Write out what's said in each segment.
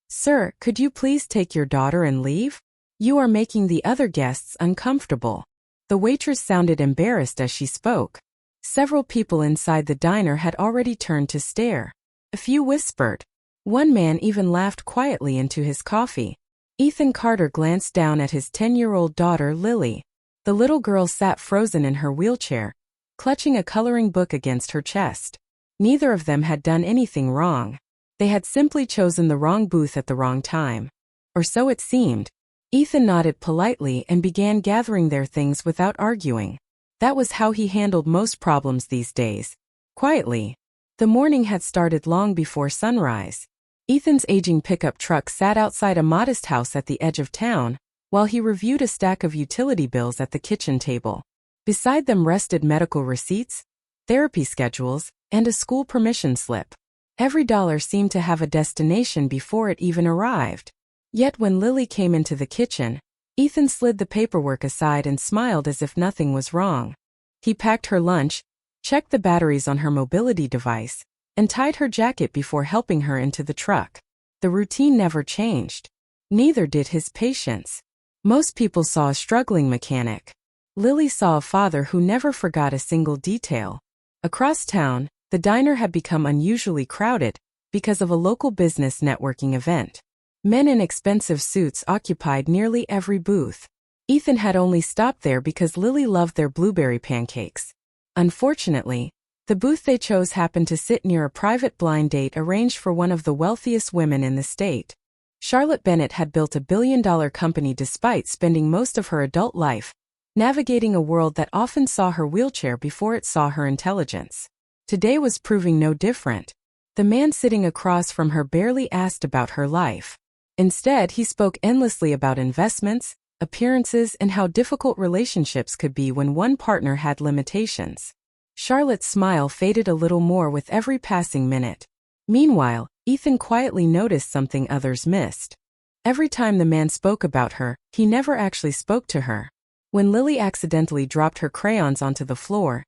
"Sir, could you please take your daughter and leave? You are making the other guests uncomfortable." The waitress sounded embarrassed as she spoke. Several people inside the diner had already turned to stare. A few whispered. One man even laughed quietly into his coffee. Ethan Carter glanced down at his 10-year-old daughter, Lily. The little girl sat frozen in her wheelchair, clutching a coloring book against her chest. Neither of them had done anything wrong. They had simply chosen the wrong booth at the wrong time. Or so it seemed. Ethan nodded politely and began gathering their things without arguing. That was how he handled most problems these days. Quietly. The morning had started long before sunrise. Ethan's aging pickup truck sat outside a modest house at the edge of town, while he reviewed a stack of utility bills at the kitchen table. Beside them rested medical receipts, therapy schedules, and a school permission slip. Every dollar seemed to have a destination before it even arrived. Yet when Lily came into the kitchen, Ethan slid the paperwork aside and smiled as if nothing was wrong. He packed her lunch, checked the batteries on her mobility device, and tied her jacket before helping her into the truck. The routine never changed. Neither did his patience. Most people saw a struggling mechanic. Lily saw a father who never forgot a single detail. Across town, the diner had become unusually crowded because of a local business networking event. Men in expensive suits occupied nearly every booth. Ethan had only stopped there because Lily loved their blueberry pancakes. Unfortunately, the booth they chose happened to sit near a private blind date arranged for one of the wealthiest women in the state. Charlotte Bennett had built a billion-dollar company despite spending most of her adult life navigating a world that often saw her wheelchair before it saw her intelligence. Today was proving no different. The man sitting across from her barely asked about her life. Instead, he spoke endlessly about investments, appearances, and how difficult relationships could be when one partner had limitations. Charlotte's smile faded a little more with every passing minute. Meanwhile, Ethan quietly noticed something others missed. Every time the man spoke about her, he never actually spoke to her. When Lily accidentally dropped her crayons onto the floor,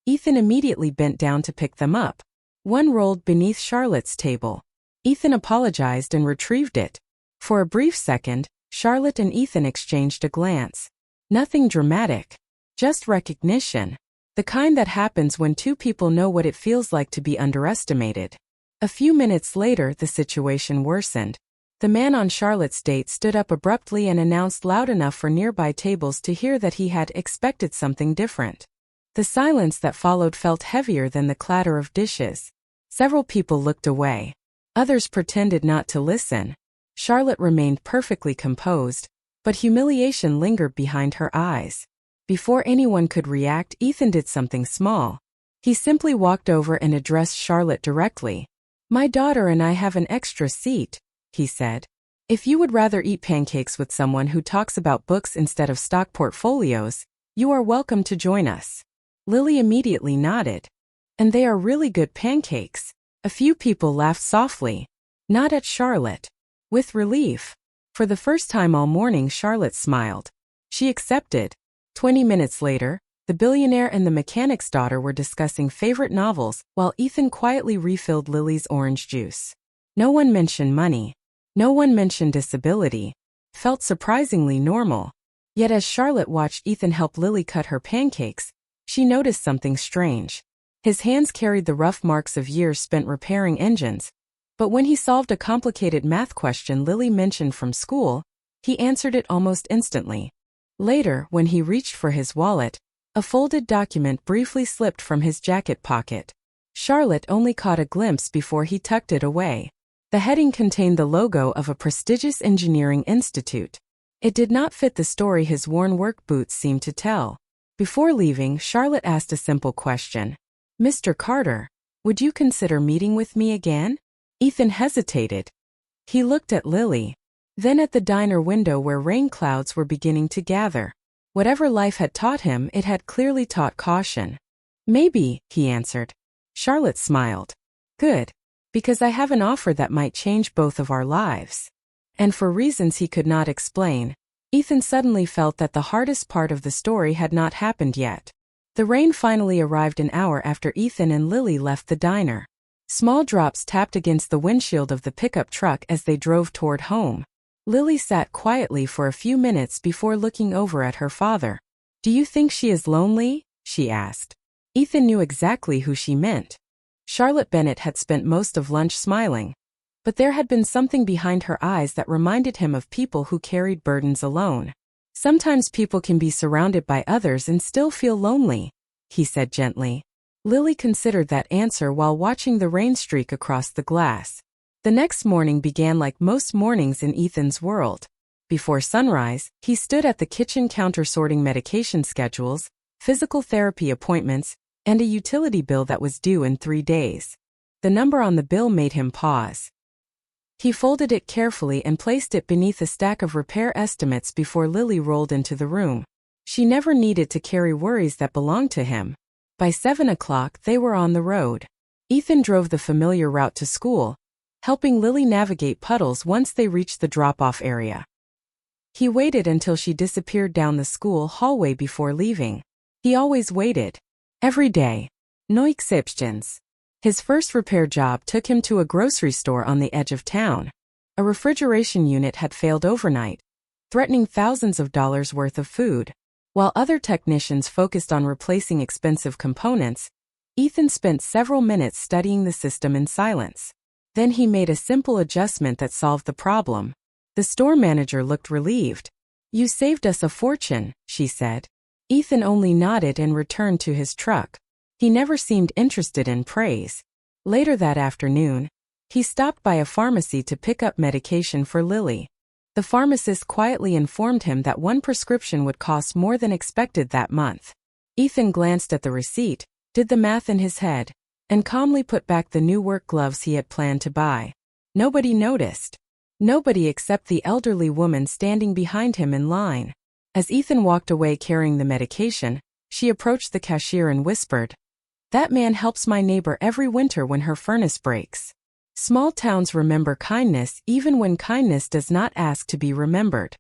Ethan immediately bent down to pick them up. One rolled beneath Charlotte's table. Ethan apologized and retrieved it. For a brief second, Charlotte and Ethan exchanged a glance. Nothing dramatic. Just recognition. The kind that happens when two people know what it feels like to be underestimated. A few minutes later, the situation worsened. The man on Charlotte's date stood up abruptly and announced loud enough for nearby tables to hear that he had expected something different. The silence that followed felt heavier than the clatter of dishes. Several people looked away. Others pretended not to listen. Charlotte remained perfectly composed, but humiliation lingered behind her eyes. Before anyone could react, Ethan did something small. He simply walked over and addressed Charlotte directly. "My daughter and I have an extra seat," he said. "If you would rather eat pancakes with someone who talks about books instead of stock portfolios, you are welcome to join us." Lily immediately nodded. "And they are really good pancakes." A few people laughed softly. Not at Charlotte. With relief. For the first time all morning, Charlotte smiled. She accepted. 20 minutes later, the billionaire and the mechanic's daughter were discussing favorite novels while Ethan quietly refilled Lily's orange juice. No one mentioned money. No one mentioned disability. Felt surprisingly normal. Yet as Charlotte watched Ethan help Lily cut her pancakes, she noticed something strange. His hands carried the rough marks of years spent repairing engines, but when he solved a complicated math question Lily mentioned from school, he answered it almost instantly. Later, when he reached for his wallet, a folded document briefly slipped from his jacket pocket. Charlotte only caught a glimpse before he tucked it away. The heading contained the logo of a prestigious engineering institute. It did not fit the story his worn work boots seemed to tell. Before leaving, Charlotte asked a simple question. "Mr. Carter, would you consider meeting with me again?" Ethan hesitated. He looked at Lily, then at the diner window where rain clouds were beginning to gather. Whatever life had taught him, it had clearly taught caution. "Maybe," he answered. Charlotte smiled. "Good. Because I have an offer that might change both of our lives." And for reasons he could not explain, Ethan suddenly felt that the hardest part of the story had not happened yet. The rain finally arrived an hour after Ethan and Lily left the diner. Small drops tapped against the windshield of the pickup truck as they drove toward home. Lily sat quietly for a few minutes before looking over at her father. "Do you think she is lonely?" she asked. Ethan knew exactly who she meant. Charlotte Bennett had spent most of lunch smiling. But there had been something behind her eyes that reminded him of people who carried burdens alone. "Sometimes people can be surrounded by others and still feel lonely," he said gently. Lily considered that answer while watching the rain streak across the glass. The next morning began like most mornings in Ethan's world. Before sunrise, he stood at the kitchen counter sorting medication schedules, physical therapy appointments, and a utility bill that was due in 3 days. The number on the bill made him pause. He folded it carefully and placed it beneath a stack of repair estimates before Lily rolled into the room. She never needed to carry worries that belonged to him. By 7 o'clock, they were on the road. Ethan drove the familiar route to school, helping Lily navigate puddles once they reached the drop-off area. He waited until she disappeared down the school hallway before leaving. He always waited. Every day. No exceptions. His first repair job took him to a grocery store on the edge of town. A refrigeration unit had failed overnight, threatening thousands of dollars worth of food. While other technicians focused on replacing expensive components, Ethan spent several minutes studying the system in silence. Then he made a simple adjustment that solved the problem. The store manager looked relieved. "You saved us a fortune," she said. Ethan only nodded and returned to his truck. He never seemed interested in praise. Later that afternoon, he stopped by a pharmacy to pick up medication for Lily. The pharmacist quietly informed him that one prescription would cost more than expected that month. Ethan glanced at the receipt, did the math in his head, and calmly put back the new work gloves he had planned to buy. Nobody noticed. Nobody except the elderly woman standing behind him in line. As Ethan walked away carrying the medication, she approached the cashier and whispered, "That man helps my neighbor every winter when her furnace breaks." Small towns remember kindness even when kindness does not ask to be remembered.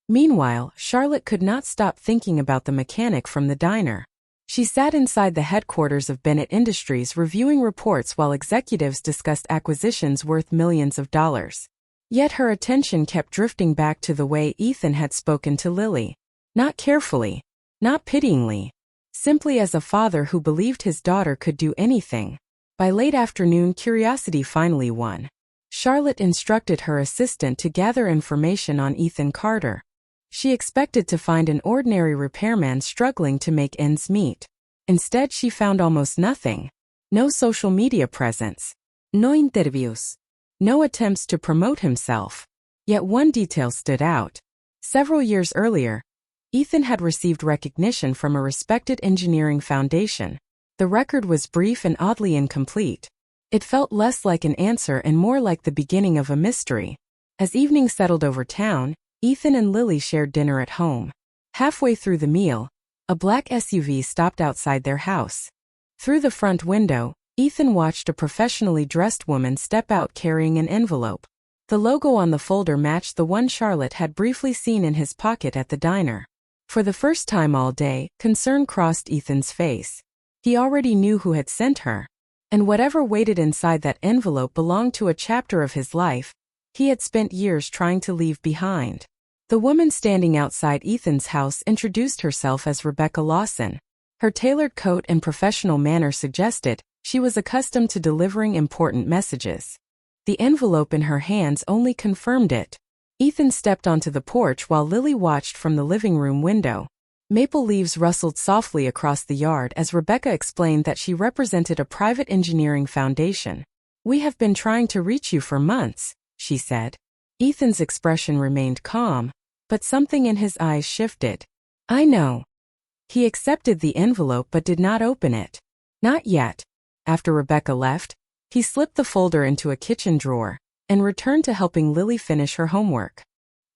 Meanwhile, Charlotte could not stop thinking about the mechanic from the diner. She sat inside the headquarters of Bennett Industries reviewing reports while executives discussed acquisitions worth millions of dollars. Yet her attention kept drifting back to the way Ethan had spoken to Lily. Not carefully, not pityingly, simply as a father who believed his daughter could do anything. By late afternoon, curiosity finally won. Charlotte instructed her assistant to gather information on Ethan Carter. She expected to find an ordinary repairman struggling to make ends meet. Instead, she found almost nothing. No social media presence. No interviews. No attempts to promote himself. Yet one detail stood out. Several years earlier, Ethan had received recognition from a respected engineering foundation. The record was brief and oddly incomplete. It felt less like an answer and more like the beginning of a mystery. As evening settled over town, Ethan and Lily shared dinner at home. Halfway through the meal, a black SUV stopped outside their house. Through the front window, Ethan watched a professionally dressed woman step out carrying an envelope. The logo on the folder matched the one Charlotte had briefly seen in his pocket at the diner. For the first time all day, concern crossed Ethan's face. He already knew who had sent her. And whatever waited inside that envelope belonged to a chapter of his life he had spent years trying to leave behind. The woman standing outside Ethan's house introduced herself as Rebecca Lawson. Her tailored coat and professional manner suggested she was accustomed to delivering important messages. The envelope in her hands only confirmed it. Ethan stepped onto the porch while Lily watched from the living room window. Maple leaves rustled softly across the yard as Rebecca explained that she represented a private engineering foundation. "We have been trying to reach you for months," she said. Ethan's expression remained calm, but something in his eyes shifted. "I know." He accepted the envelope but did not open it. Not yet. After Rebecca left, he slipped the folder into a kitchen drawer and returned to helping Lily finish her homework.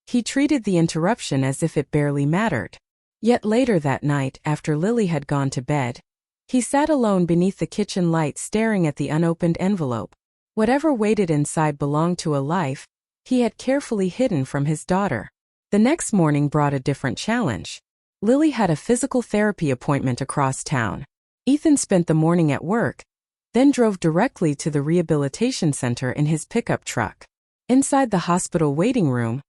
He treated the interruption as if it barely mattered. Yet later that night, after Lily had gone to bed, he sat alone beneath the kitchen light staring at the unopened envelope. Whatever waited inside belonged to a life he had carefully hidden from his daughter. The next morning brought a different challenge. Lily had a physical therapy appointment across town. Ethan spent the morning at work, then drove directly to the rehabilitation center in his pickup truck. Inside the hospital waiting room,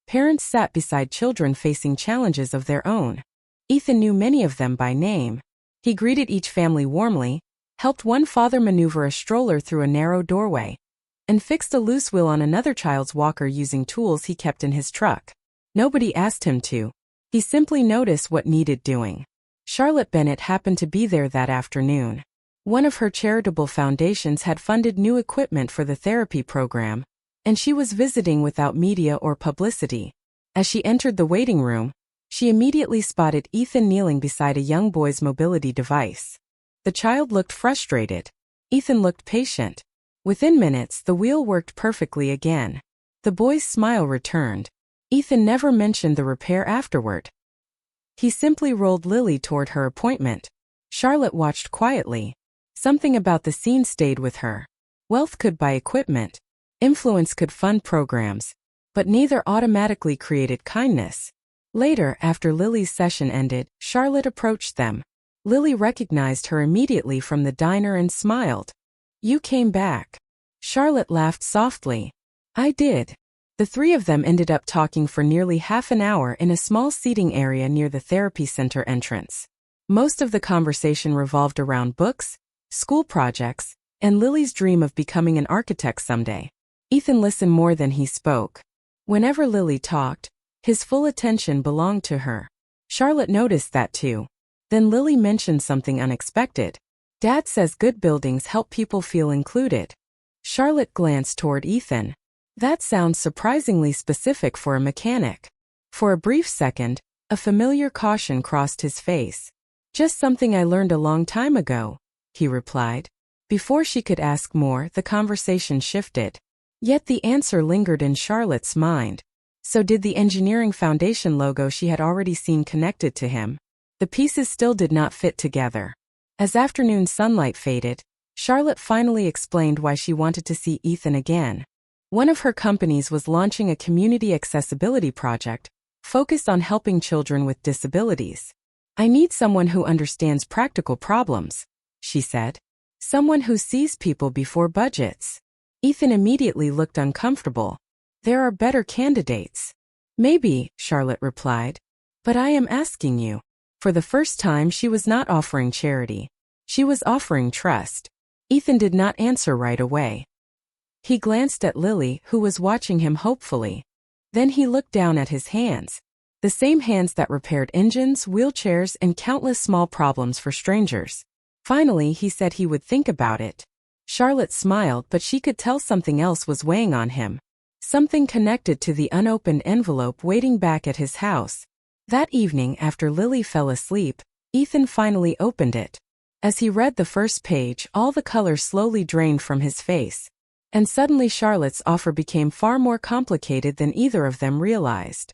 parents sat beside children facing challenges of their own. Ethan knew many of them by name. He greeted each family warmly, helped one father maneuver a stroller through a narrow doorway, and fixed a loose wheel on another child's walker using tools he kept in his truck. Nobody asked him to. He simply noticed what needed doing. Charlotte Bennett happened to be there that afternoon. One of her charitable foundations had funded new equipment for the therapy program, and she was visiting without media or publicity. As she entered the waiting room, she immediately spotted Ethan kneeling beside a young boy's mobility device. The child looked frustrated. Ethan looked patient. Within minutes, the wheel worked perfectly again. The boy's smile returned. Ethan never mentioned the repair afterward. He simply rolled Lily toward her appointment. Charlotte watched quietly. Something about the scene stayed with her. Wealth could buy equipment. Influence could fund programs. But neither automatically created kindness. Later, after Lily's session ended, Charlotte approached them. Lily recognized her immediately from the diner and smiled. "You came back." Charlotte laughed softly. "I did." The three of them ended up talking for nearly half an hour in a small seating area near the therapy center entrance. Most of the conversation revolved around books, school projects, and Lily's dream of becoming an architect someday. Ethan listened more than he spoke. Whenever Lily talked, his full attention belonged to her. Charlotte noticed that too. Then Lily mentioned something unexpected. "Dad says good buildings help people feel included." Charlotte glanced toward Ethan. That sounds surprisingly specific for a mechanic. For a brief second, a familiar caution crossed his face. "Just something I learned a long time ago," he replied. Before she could ask more, the conversation shifted. Yet the answer lingered in Charlotte's mind. So did the engineering foundation logo she had already seen connected to him. The pieces still did not fit together. As afternoon sunlight faded, Charlotte finally explained why she wanted to see Ethan again. One of her companies was launching a community accessibility project, focused on helping children with disabilities. "I need someone who understands practical problems," she said. "Someone who sees people before budgets." Ethan immediately looked uncomfortable. "There are better candidates." "Maybe," Charlotte replied. "But I am asking you." For the first time, she was not offering charity. She was offering trust. Ethan did not answer right away. He glanced at Lily, who was watching him hopefully. Then he looked down at his hands. The same hands that repaired engines, wheelchairs, and countless small problems for strangers. Finally, he said he would think about it. Charlotte smiled, but she could tell something else was weighing on him. Something connected to the unopened envelope waiting back at his house. That evening, after Lily fell asleep, Ethan finally opened it. As he read the first page, all the color slowly drained from his face. And suddenly Charlotte's offer became far more complicated than either of them realized.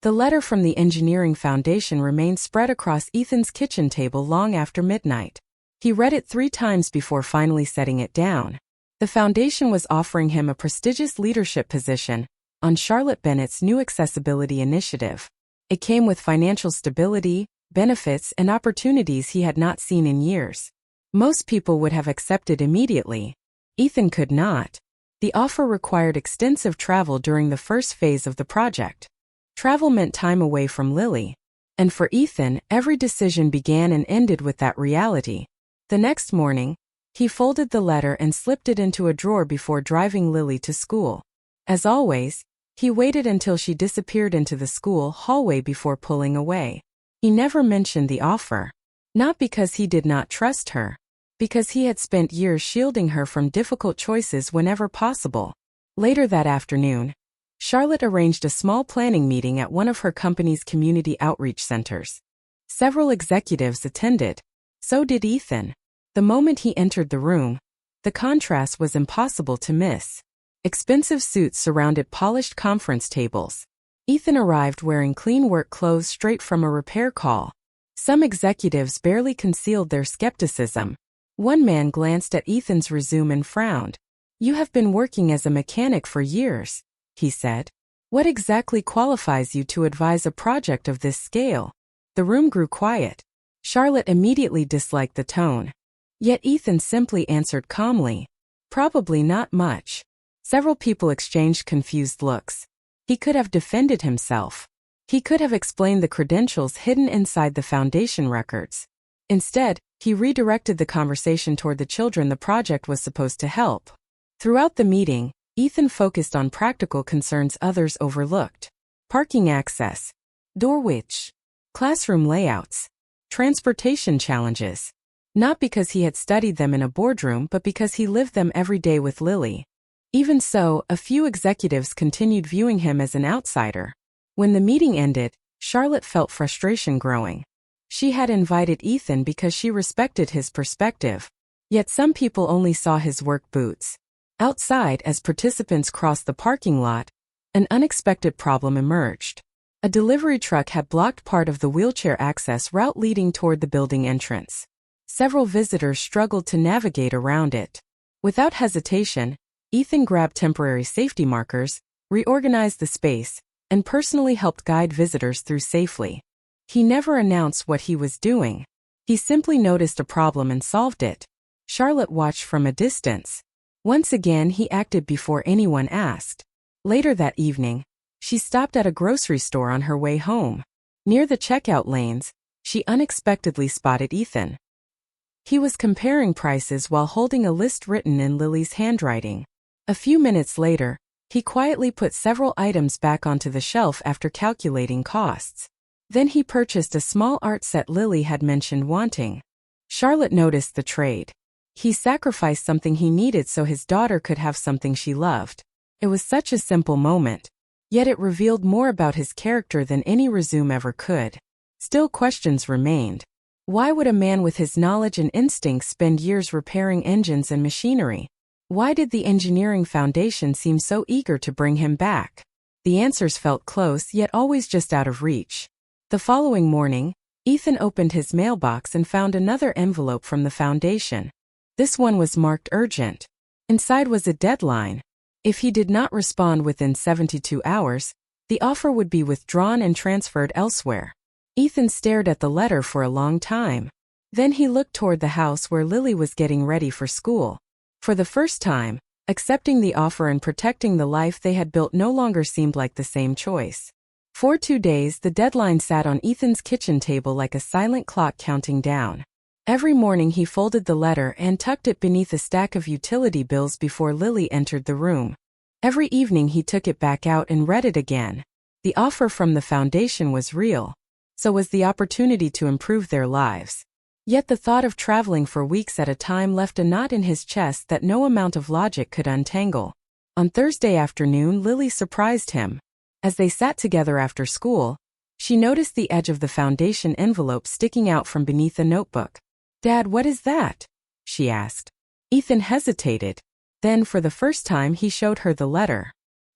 The letter from the engineering foundation remained spread across Ethan's kitchen table long after midnight. He read it 3 times before finally setting it down. The foundation was offering him a prestigious leadership position on Charlotte Bennett's new accessibility initiative. It came with financial stability, benefits, and opportunities he had not seen in years. Most people would have accepted immediately. Ethan could not. The offer required extensive travel during the first phase of the project. Travel meant time away from Lily. And for Ethan, every decision began and ended with that reality. The next morning, he folded the letter and slipped it into a drawer before driving Lily to school. As always, he waited until she disappeared into the school hallway before pulling away. He never mentioned the offer. Not because he did not trust her. Because he had spent years shielding her from difficult choices whenever possible. Later that afternoon, Charlotte arranged a small planning meeting at one of her company's community outreach centers. Several executives attended. So did Ethan. The moment he entered the room, the contrast was impossible to miss. Expensive suits surrounded polished conference tables. Ethan arrived wearing clean work clothes straight from a repair call. Some executives barely concealed their skepticism. One man glanced at Ethan's resume and frowned. "You have been working as a mechanic for years," he said. "What exactly qualifies you to advise a project of this scale?" The room grew quiet. Charlotte immediately disliked the tone. Yet Ethan simply answered calmly, "Probably not much." Several people exchanged confused looks. He could have defended himself. He could have explained the credentials hidden inside the foundation records. Instead, he redirected the conversation toward the children the project was supposed to help. Throughout the meeting, Ethan focused on practical concerns others overlooked. Parking access, door width, classroom layouts, transportation challenges. Not because he had studied them in a boardroom but because he lived them every day with Lily. Even so, a few executives continued viewing him as an outsider. When the meeting ended, Charlotte felt frustration growing. She had invited Ethan because she respected his perspective. Yet some people only saw his work boots. Outside, as participants crossed the parking lot, an unexpected problem emerged. A delivery truck had blocked part of the wheelchair access route leading toward the building entrance. Several visitors struggled to navigate around it. Without hesitation, Ethan grabbed temporary safety markers, reorganized the space, and personally helped guide visitors through safely. He never announced what he was doing. He simply noticed a problem and solved it. Charlotte watched from a distance. Once again, he acted before anyone asked. Later that evening, she stopped at a grocery store on her way home. Near the checkout lanes, she unexpectedly spotted Ethan. He was comparing prices while holding a list written in Lily's handwriting. A few minutes later, he quietly put several items back onto the shelf after calculating costs. Then he purchased a small art set Lily had mentioned wanting. Charlotte noticed the trade. He sacrificed something he needed so his daughter could have something she loved. It was such a simple moment, yet it revealed more about his character than any resume ever could. Still, questions remained. Why would a man with his knowledge and instincts spend years repairing engines and machinery? Why did the engineering foundation seem so eager to bring him back? The answers felt close yet always just out of reach. The following morning, Ethan opened his mailbox and found another envelope from the foundation. This one was marked urgent. Inside was a deadline. If he did not respond within 72 hours, the offer would be withdrawn and transferred elsewhere. Ethan stared at the letter for a long time. Then he looked toward the house where Lily was getting ready for school. For the first time, accepting the offer and protecting the life they had built no longer seemed like the same choice. For 2 days, the deadline sat on Ethan's kitchen table like a silent clock counting down. Every morning he folded the letter and tucked it beneath a stack of utility bills before Lily entered the room. Every evening he took it back out and read it again. The offer from the foundation was real. So was the opportunity to improve their lives. Yet the thought of traveling for weeks at a time left a knot in his chest that no amount of logic could untangle. On Thursday afternoon, Lily surprised him. As they sat together after school, she noticed the edge of the foundation envelope sticking out from beneath a notebook. "Dad, what is that?" she asked. Ethan hesitated. Then, for the first time, he showed her the letter.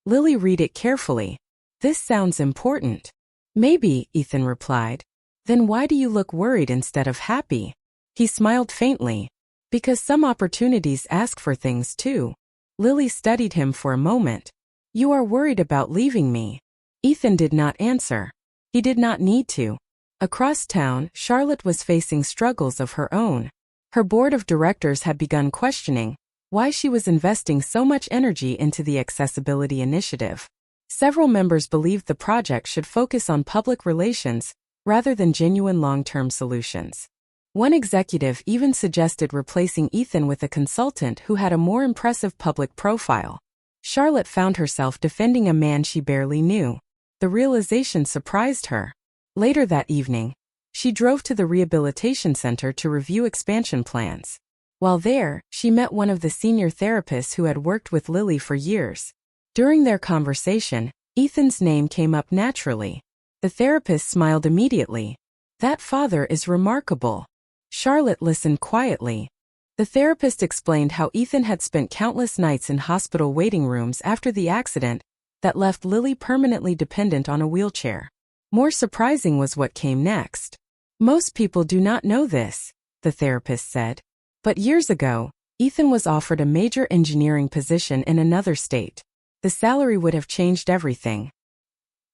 Lily read it carefully. "This sounds important." "Maybe," Ethan replied. "Then why do you look worried instead of happy?" He smiled faintly. "Because some opportunities ask for things too." Lily studied him for a moment. "You are worried about leaving me." Ethan did not answer. He did not need to. Across town, Charlotte was facing struggles of her own. Her board of directors had begun questioning why she was investing so much energy into the accessibility initiative. Several members believed the project should focus on public relations rather than genuine long-term solutions. One executive even suggested replacing Ethan with a consultant who had a more impressive public profile. Charlotte found herself defending a man she barely knew. The realization surprised her. Later that evening, she drove to the rehabilitation center to review expansion plans. While there, she met one of the senior therapists who had worked with Lily for years. During their conversation, Ethan's name came up naturally. The therapist smiled immediately. "That father is remarkable." Charlotte listened quietly. The therapist explained how Ethan had spent countless nights in hospital waiting rooms after the accident that left Lily permanently dependent on a wheelchair. More surprising was what came next. "Most people do not know this," the therapist said. But years ago, Ethan was offered a major engineering position in another state. The salary would have changed everything.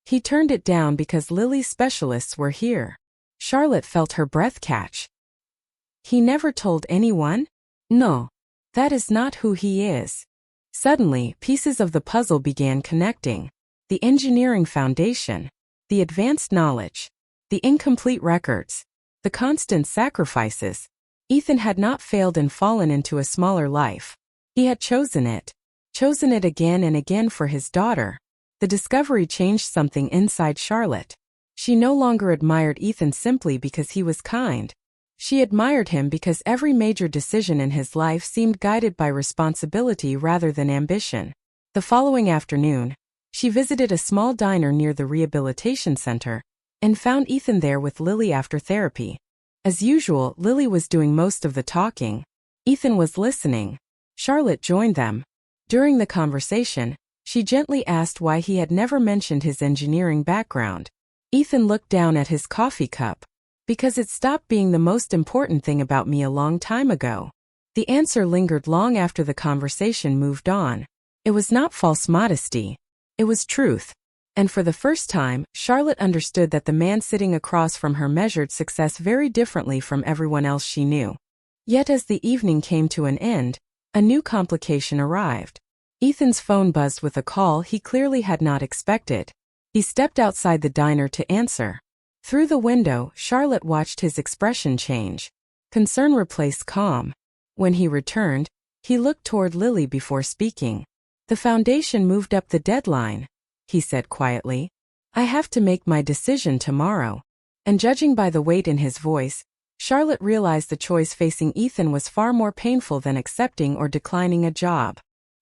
He turned it down because Lily's specialists were here. Charlotte felt her breath catch. He never told anyone? No. That is not who he is. Suddenly, pieces of the puzzle began connecting. The engineering foundation, the advanced knowledge, the incomplete records, the constant sacrifices. Ethan had not failed and fallen into a smaller life. He had chosen it again and again for his daughter. The discovery changed something inside Charlotte. She no longer admired Ethan simply because he was kind. She admired him because every major decision in his life seemed guided by responsibility rather than ambition. The following afternoon, she visited a small diner near the rehabilitation center and found Ethan there with Lily after therapy. As usual, Lily was doing most of the talking. Ethan was listening. Charlotte joined them. During the conversation, she gently asked why he had never mentioned his engineering background. Ethan looked down at his coffee cup. Because it stopped being the most important thing about me a long time ago. The answer lingered long after the conversation moved on. It was not false modesty. It was truth. And for the first time, Charlotte understood that the man sitting across from her measured success very differently from everyone else she knew. Yet as the evening came to an end, a new complication arrived. Ethan's phone buzzed with a call he clearly had not expected. He stepped outside the diner to answer. Through the window, Charlotte watched his expression change. Concern replaced calm. When he returned, he looked toward Lily before speaking. The foundation moved up the deadline, he said quietly. I have to make my decision tomorrow. And judging by the weight in his voice, Charlotte realized the choice facing Ethan was far more painful than accepting or declining a job.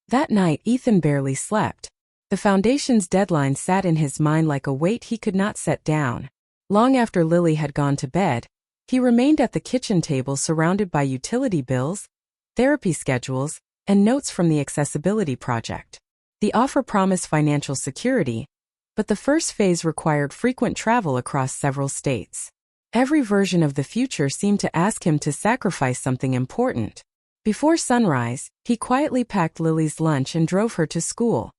That night, Ethan barely slept. The foundation's deadline sat in his mind like a weight he could not set down. Long after Lily had gone to bed, he remained at the kitchen table surrounded by utility bills, therapy schedules, and notes from the accessibility project. The offer promised financial security, but the first phase required frequent travel across several states. Every version of the future seemed to ask him to sacrifice something important. Before sunrise, he quietly packed Lily's lunch and drove her to school.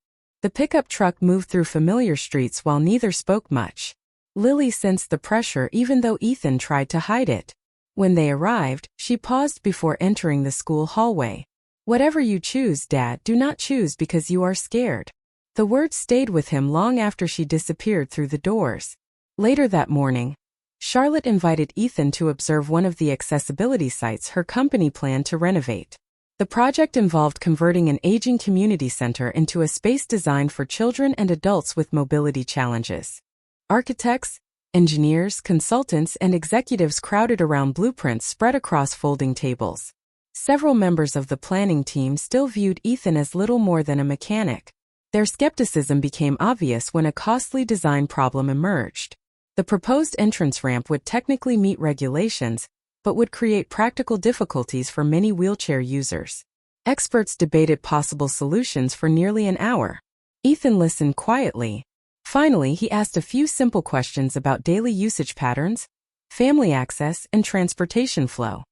The pickup truck moved through familiar streets while neither spoke much. Lily sensed the pressure even though Ethan tried to hide it. When they arrived, she paused before entering the school hallway. Whatever you choose, Dad, do not choose because you are scared. The words stayed with him long after she disappeared through the doors. Later that morning, Charlotte invited Ethan to observe one of the accessibility sites her company planned to renovate. The project involved converting an aging community center into a space designed for children and adults with mobility challenges. Architects, engineers, consultants, and executives crowded around blueprints spread across folding tables. Several members of the planning team still viewed Ethan as little more than a mechanic. Their skepticism became obvious when a costly design problem emerged. The proposed entrance ramp would technically meet regulations, but would create practical difficulties for many wheelchair users. Experts debated possible solutions for nearly an hour. Ethan listened quietly. Finally, he asked a few simple questions about daily usage patterns, family access, and transportation flow.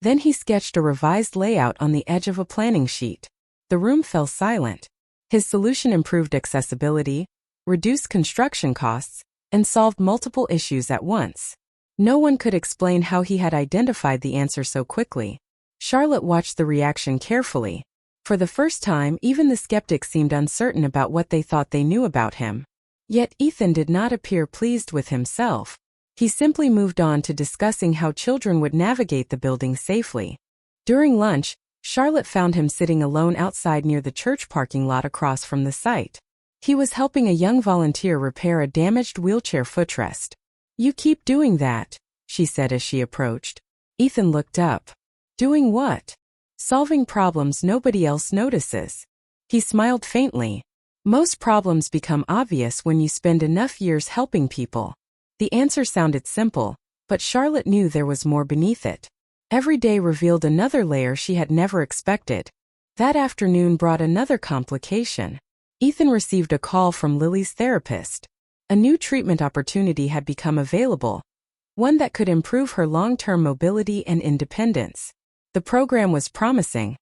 Then he sketched a revised layout on the edge of a planning sheet. The room fell silent. His solution improved accessibility, reduced construction costs, and solved multiple issues at once. No one could explain how he had identified the answer so quickly. Charlotte watched the reaction carefully. For the first time, even the skeptics seemed uncertain about what they thought they knew about him. Yet Ethan did not appear pleased with himself. He simply moved on to discussing how children would navigate the building safely. During lunch, Charlotte found him sitting alone outside near the church parking lot across from the site. He was helping a young volunteer repair a damaged wheelchair footrest. You keep doing that, she said as she approached. Ethan looked up. Doing what? Solving problems nobody else notices. He smiled faintly. Most problems become obvious when you spend enough years helping people. The answer sounded simple, but Charlotte knew there was more beneath it. Every day revealed another layer she had never expected. That afternoon brought another complication. Ethan received a call from Lily's therapist. A new treatment opportunity had become available, one that could improve her long-term mobility and independence. The program was promising,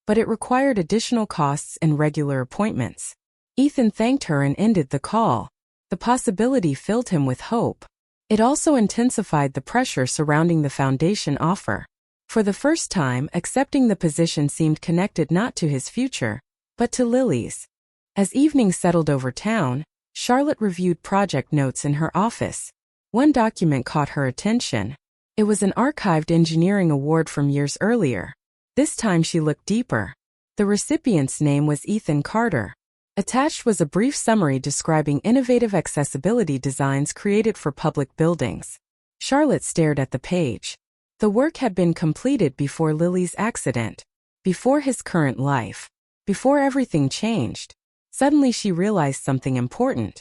but it required additional costs and regular appointments. Ethan thanked her and ended the call. The possibility filled him with hope. It also intensified the pressure surrounding the foundation offer. For the first time, accepting the position seemed connected not to his future, but to Lily's. As evening settled over town, Charlotte reviewed project notes in her office. One document caught her attention. It was an archived engineering award from years earlier. This time she looked deeper. The recipient's name was Ethan Carter. Attached was a brief summary describing innovative accessibility designs created for public buildings. Charlotte stared at the page. The work had been completed before Lily's accident, before his current life, before everything changed. Suddenly she realized something important.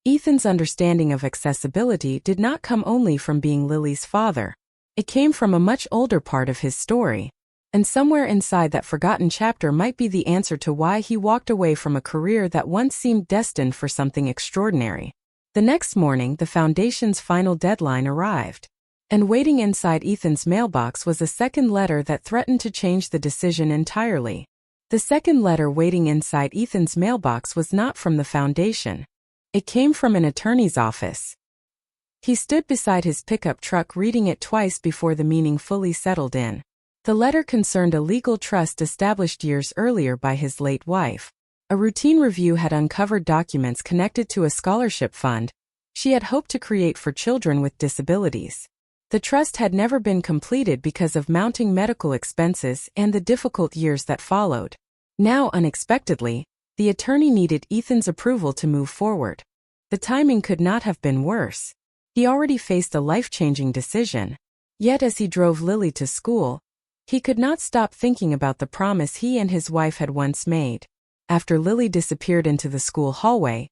Ethan's understanding of accessibility did not come only from being Lily's father. It came from a much older part of his story. And somewhere inside that forgotten chapter might be the answer to why he walked away from a career that once seemed destined for something extraordinary. The next morning, the foundation's final deadline arrived. And waiting inside Ethan's mailbox was a second letter that threatened to change the decision entirely. The second letter waiting inside Ethan's mailbox was not from the foundation. It came from an attorney's office. He stood beside his pickup truck reading it twice before the meaning fully settled in. The letter concerned a legal trust established years earlier by his late wife. A routine review had uncovered documents connected to a scholarship fund she had hoped to create for children with disabilities. The trust had never been completed because of mounting medical expenses and the difficult years that followed. Now, unexpectedly, the attorney needed Ethan's approval to move forward. The timing could not have been worse. He already faced a life-changing decision. Yet as he drove Lily to school, he could not stop thinking about the promise he and his wife had once made. After Lily disappeared into the school hallway,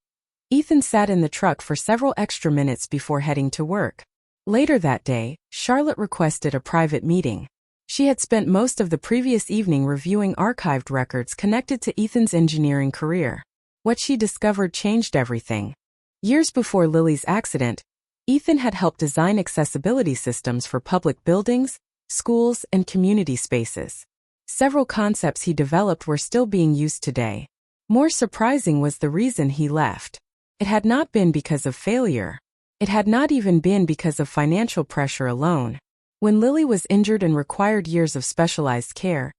Ethan sat in the truck for several extra minutes before heading to work. Later that day, Charlotte requested a private meeting. She had spent most of the previous evening reviewing archived records connected to Ethan's engineering career. What she discovered changed everything. Years before Lily's accident, Ethan had helped design accessibility systems for public buildings, schools, and community spaces. Several concepts he developed were still being used today. More surprising was the reason he left. It had not been because of failure. It had not even been because of financial pressure alone. When Lily was injured and required years of specialized care,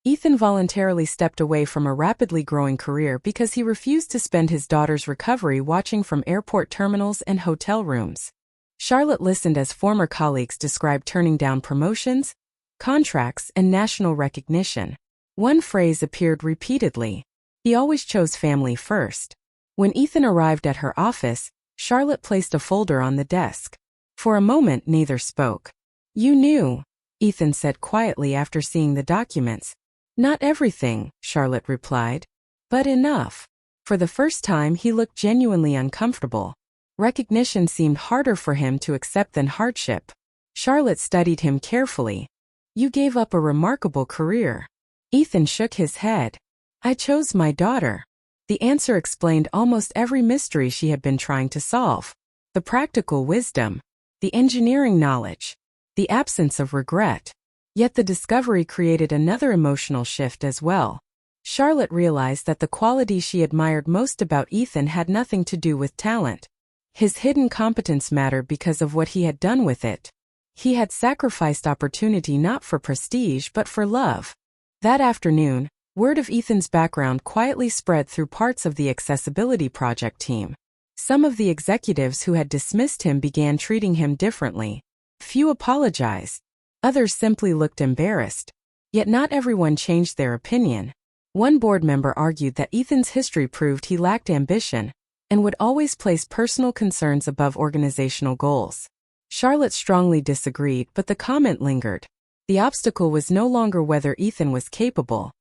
Ethan voluntarily stepped away from a rapidly growing career because he refused to spend his daughter's recovery watching from airport terminals and hotel rooms. Charlotte listened as former colleagues described turning down promotions, contracts, and national recognition. One phrase appeared repeatedly. He always chose family first. When Ethan arrived at her office, Charlotte placed a folder on the desk. For a moment, neither spoke. "You knew," Ethan said quietly after seeing the documents. "Not everything," Charlotte replied, "but enough." For the first time, he looked genuinely uncomfortable. Recognition seemed harder for him to accept than hardship. Charlotte studied him carefully. "You gave up a remarkable career." Ethan shook his head. "I chose my daughter." The answer explained almost every mystery she had been trying to solve. The practical wisdom, the engineering knowledge, the absence of regret. Yet the discovery created another emotional shift as well. Charlotte realized that the quality she admired most about Ethan had nothing to do with talent. His hidden competence mattered because of what he had done with it. He had sacrificed opportunity not for prestige but for love. That afternoon, word of Ethan's background quietly spread through parts of the accessibility project team. Some of the executives who had dismissed him began treating him differently. Few apologized. Others simply looked embarrassed. Yet not everyone changed their opinion. One board member argued that Ethan's history proved he lacked ambition and would always place personal concerns above organizational goals. Charlotte strongly disagreed, but the comment lingered. The obstacle was no longer whether Ethan was capable.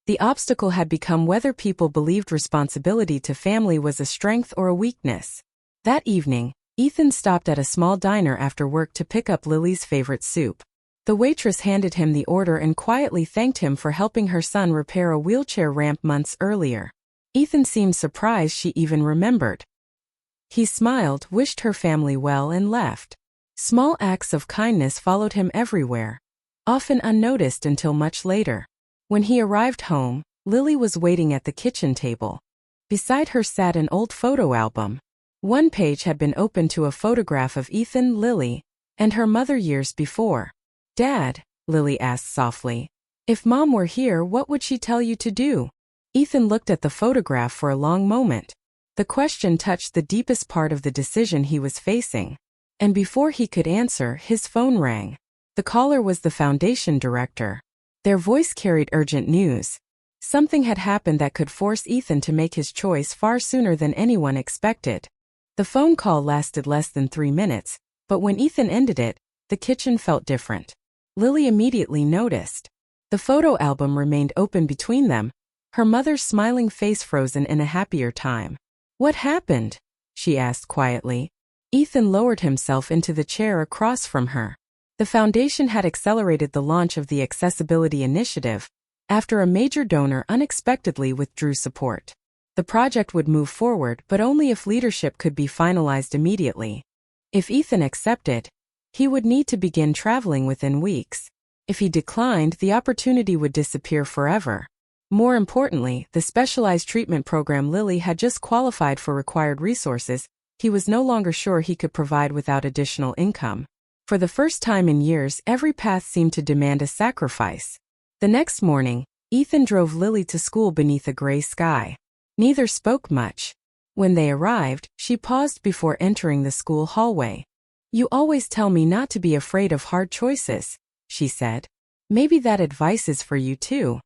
The obstacle had become whether people believed responsibility to family was a strength or a weakness. That evening, Ethan stopped at a small diner after work to pick up Lily's favorite soup. The waitress handed him the order and quietly thanked him for helping her son repair a wheelchair ramp months earlier. Ethan seemed surprised she even remembered. He smiled, wished her family well, and left. Small acts of kindness followed him everywhere, often unnoticed until much later. When he arrived home, Lily was waiting at the kitchen table. Beside her sat an old photo album. One page had been opened to a photograph of Ethan, Lily, and her mother years before. "Dad," Lily asked softly. If Mom were here, what would she tell you to do? Ethan looked at the photograph for a long moment. The question touched the deepest part of the decision he was facing. And before he could answer, his phone rang. The caller was the foundation director. Their voice carried urgent news. Something had happened that could force Ethan to make his choice far sooner than anyone expected. The phone call lasted less than 3 minutes, but when Ethan ended it, the kitchen felt different. Lily immediately noticed. The photo album remained open between them, her mother's smiling face frozen in a happier time. What happened? She asked quietly. Ethan lowered himself into the chair across from her. The foundation had accelerated the launch of the Accessibility Initiative after a major donor unexpectedly withdrew support. The project would move forward, but only if leadership could be finalized immediately. If Ethan accepted, he would need to begin traveling within weeks. If he declined, the opportunity would disappear forever. More importantly, the specialized treatment program Lily had just qualified for required resources, he was no longer sure he could provide without additional income. For the first time in years, every path seemed to demand a sacrifice. The next morning, Ethan drove Lily to school beneath a gray sky. Neither spoke much. When they arrived, she paused before entering the school hallway. You always tell me not to be afraid of hard choices, she said. Maybe that advice is for you too.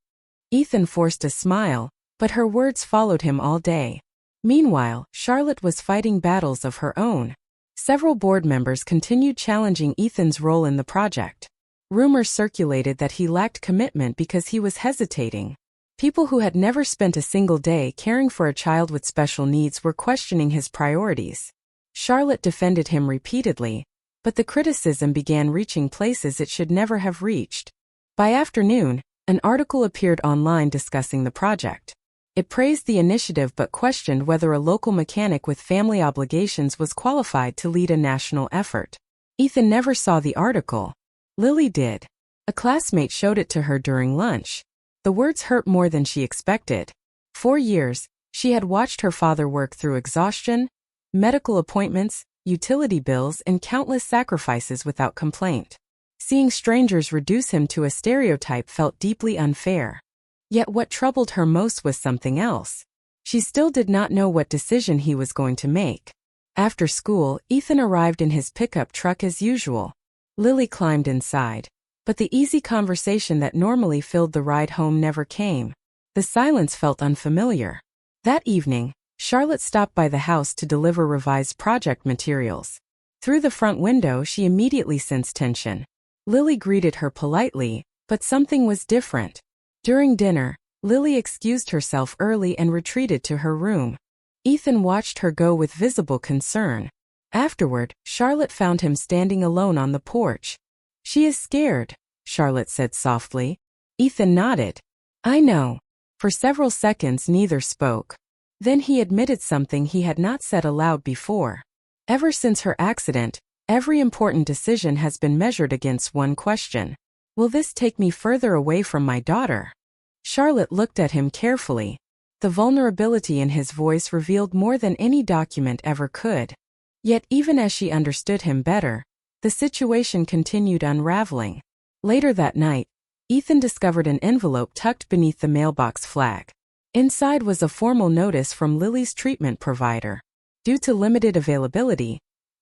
Ethan forced a smile, but her words followed him all day. Meanwhile, Charlotte was fighting battles of her own. Several board members continued challenging Ethan's role in the project. Rumors circulated that he lacked commitment because he was hesitating. People who had never spent a single day caring for a child with special needs were questioning his priorities. Charlotte defended him repeatedly, but the criticism began reaching places it should never have reached. By afternoon, an article appeared online discussing the project. It praised the initiative but questioned whether a local mechanic with family obligations was qualified to lead a national effort. Ethan never saw the article. Lily did. A classmate showed it to her during lunch. The words hurt more than she expected. For years, she had watched her father work through exhaustion, medical appointments, utility bills, and countless sacrifices without complaint. Seeing strangers reduce him to a stereotype felt deeply unfair. Yet what troubled her most was something else. She still did not know what decision he was going to make. After school, Ethan arrived in his pickup truck as usual. Lily climbed inside, but the easy conversation that normally filled the ride home never came. The silence felt unfamiliar. That evening, Charlotte stopped by the house to deliver revised project materials. Through the front window, she immediately sensed tension. Lily greeted her politely, but something was different. During dinner, Lily excused herself early and retreated to her room. Ethan watched her go with visible concern. Afterward, Charlotte found him standing alone on the porch. She is scared, Charlotte said softly. Ethan nodded. I know. For several seconds neither spoke. Then he admitted something he had not said aloud before. Ever since her accident, every important decision has been measured against one question. Will this take me further away from my daughter? Charlotte looked at him carefully. The vulnerability in his voice revealed more than any document ever could. Yet even as she understood him better, the situation continued unraveling. Later that night, Ethan discovered an envelope tucked beneath the mailbox flag. Inside was a formal notice from Lily's treatment provider. Due to limited availability,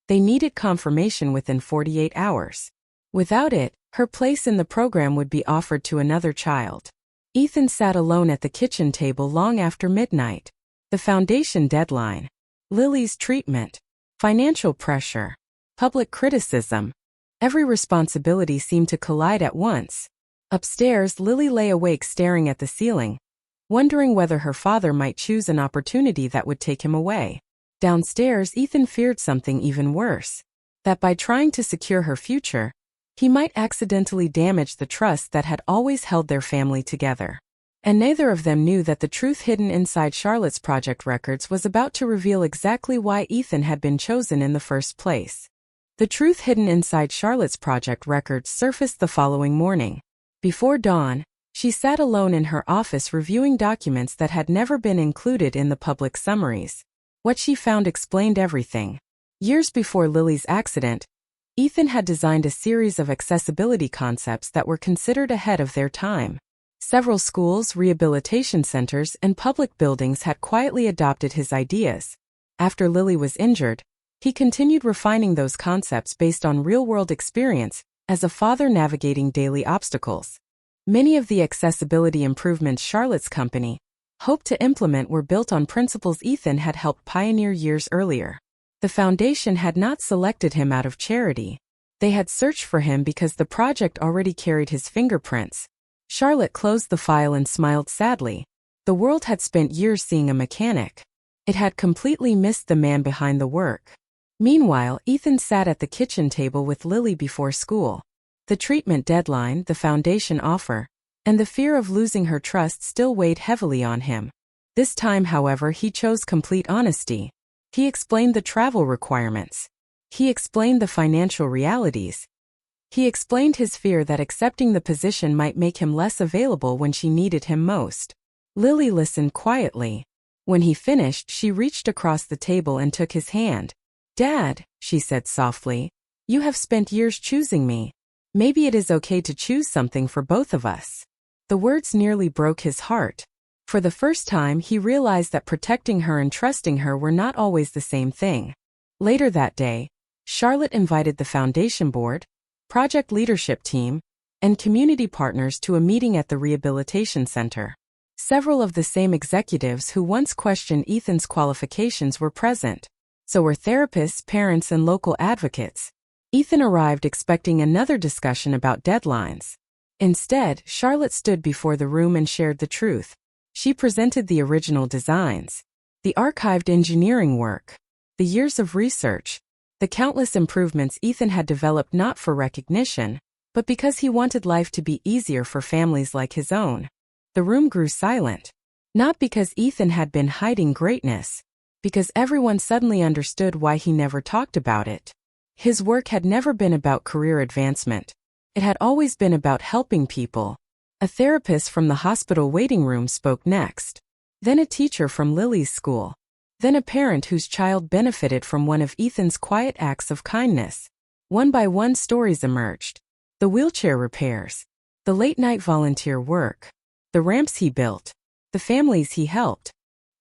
they needed confirmation within 48 hours. Without it, her place in the program would be offered to another child. Ethan sat alone at the kitchen table long after midnight. The foundation deadline, Lily's treatment, financial pressure, public criticism. Every responsibility seemed to collide at once. Upstairs, Lily lay awake staring at the ceiling, wondering whether her father might choose an opportunity that would take him away. Downstairs, Ethan feared something even worse. That by trying to secure her future, he might accidentally damage the trust that had always held their family together. And neither of them knew that the truth hidden inside Charlotte's project records was about to reveal exactly why Ethan had been chosen in the first place. The truth hidden inside Charlotte's project records surfaced the following morning. Before dawn, she sat alone in her office reviewing documents that had never been included in the public summaries. What she found explained everything. Years before Lily's accident, Ethan had designed a series of accessibility concepts that were considered ahead of their time. Several schools, rehabilitation centers, and public buildings had quietly adopted his ideas. After Lily was injured, he continued refining those concepts based on real-world experience as a father navigating daily obstacles. Many of the accessibility improvements Charlotte's company hoped to implement were built on principles Ethan had helped pioneer years earlier. The foundation had not selected him out of charity. They had searched for him because the project already carried his fingerprints. Charlotte closed the file and smiled sadly. The world had spent years seeing a mechanic. It had completely missed the man behind the work. Meanwhile, Ethan sat at the kitchen table with Lily before school. The treatment deadline, the foundation offer, and the fear of losing her trust still weighed heavily on him. This time, however, he chose complete honesty. He explained the travel requirements. He explained the financial realities. He explained his fear that accepting the position might make him less available when she needed him most. Lily listened quietly. When he finished, she reached across the table and took his hand. "Dad," she said softly, "you have spent years choosing me. Maybe it is okay to choose something for both of us." The words nearly broke his heart. For the first time, he realized that protecting her and trusting her were not always the same thing. Later that day, Charlotte invited the foundation board, project leadership team, and community partners to a meeting at the rehabilitation center. Several of the same executives who once questioned Ethan's qualifications were present. So were therapists, parents, and local advocates. Ethan arrived expecting another discussion about deadlines. Instead, Charlotte stood before the room and shared the truth. She presented the original designs, the archived engineering work, the years of research, the countless improvements Ethan had developed not for recognition, but because he wanted life to be easier for families like his own. The room grew silent. Not because Ethan had been hiding greatness, because everyone suddenly understood why he never talked about it. His work had never been about career advancement. It had always been about helping people. A therapist from the hospital waiting room spoke next. Then a teacher from Lily's school. Then a parent whose child benefited from one of Ethan's quiet acts of kindness. One by one, stories emerged. The wheelchair repairs. The late-night volunteer work. The ramps he built. The families he helped.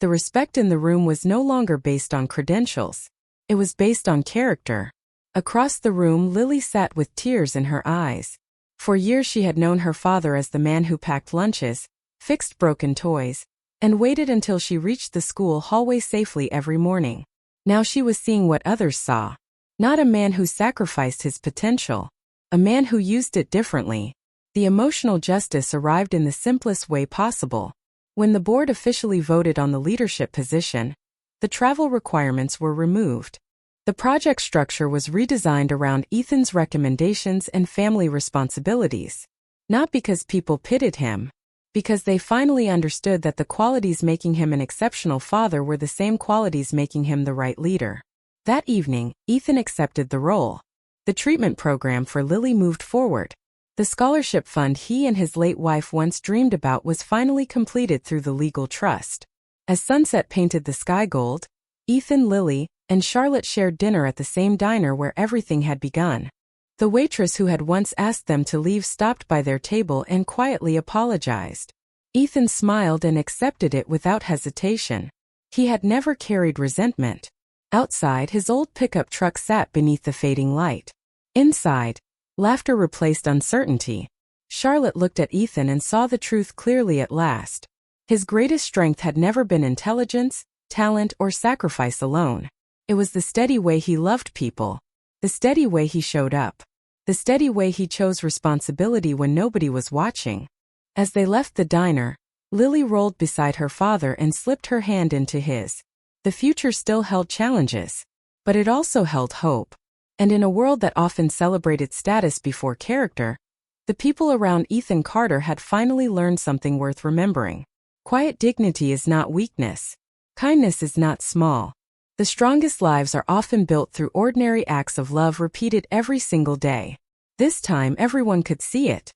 The respect in the room was no longer based on credentials. It was based on character. Across the room, Lily sat with tears in her eyes. For years she had known her father as the man who packed lunches, fixed broken toys, and waited until she reached the school hallway safely every morning. Now she was seeing what others saw. Not a man who sacrificed his potential. A man who used it differently. The emotional justice arrived in the simplest way possible. When the board officially voted on the leadership position, the travel requirements were removed. The project structure was redesigned around Ethan's recommendations and family responsibilities. Not because people pitied him, because they finally understood that the qualities making him an exceptional father were the same qualities making him the right leader. That evening, Ethan accepted the role. The treatment program for Lily moved forward. The scholarship fund he and his late wife once dreamed about was finally completed through the legal trust. As sunset painted the sky gold, Ethan, Lily, and Charlotte shared dinner at the same diner where everything had begun. The waitress who had once asked them to leave stopped by their table and quietly apologized. Ethan smiled and accepted it without hesitation. He had never carried resentment. Outside, his old pickup truck sat beneath the fading light. Inside, laughter replaced uncertainty. Charlotte looked at Ethan and saw the truth clearly at last. His greatest strength had never been intelligence, talent, or sacrifice alone. It was the steady way he loved people. The steady way he showed up. The steady way he chose responsibility when nobody was watching. As they left the diner, Lily rolled beside her father and slipped her hand into his. The future still held challenges, but it also held hope. And in a world that often celebrated status before character, the people around Ethan Carter had finally learned something worth remembering. Quiet dignity is not weakness. Kindness is not small. The strongest lives are often built through ordinary acts of love repeated every single day. This time everyone could see it.